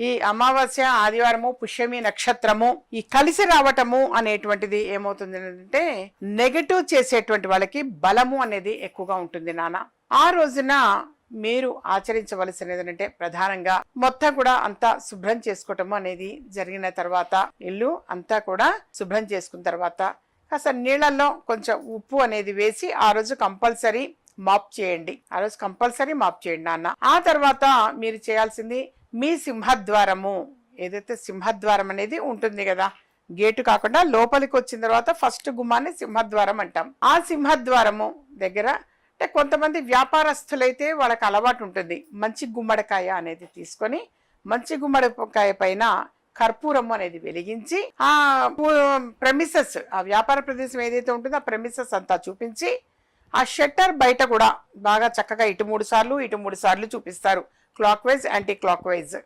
ఈ అమావాస్య ఆదివారము పుష్యమి నక్షత్రము ఈ కలిసి రావటము అనేటువంటిది ఏమవుతుంది అంటే నెగటివ్ చేసేటువంటి వాళ్ళకి బలము అనేది ఎక్కువగా ఉంటుంది నాన్న. ఆ రోజున మీరు ఆచరించవలసినది ఏంటంటే ప్రధానంగా మొత్తం కూడా అంతా శుభ్రం చేసుకోవటము అనేది జరిగిన తర్వాత ఇల్లు అంతా కూడా శుభ్రం చేసుకున్న తర్వాత కాస్త నీళ్ళల్లో కొంచెం ఉప్పు అనేది వేసి ఆ రోజు కంపల్సరీ మాప్ చేయండి. ఆ రోజు కంపల్సరీ మాప్ చేయండి నాన్న. ఆ తర్వాత మీరు చేయాల్సింది మీ సింహద్వారము, ఏదైతే సింహద్వారం అనేది ఉంటుంది కదా, గేటు కాకుండా లోపలికి వచ్చిన తర్వాత ఫస్ట్ గుమ్మాన్ని సింహద్వారం అంటాం. ఆ సింహద్వారము దగ్గర అంటే కొంతమంది వ్యాపారస్తులైతే వాళ్ళకి అలవాటు ఉంటుంది, మంచి గుమ్మడికాయ అనేది తీసుకొని మంచి గుమ్మడికాయ పైన కర్పూరము అనేది వెలిగించి ఆ ప్రెమిసెస్, ఆ వ్యాపార ప్రదేశం ఏదైతే ఉంటుందో ఆ ప్రెమిసెస్ అంతా చూపించి ఆ షట్టర్ బయట కూడా బాగా చక్కగా ఇటు 3 సార్లు ఇటు 3 సార్లు చూపిస్తారు, clock wise anti clock wise.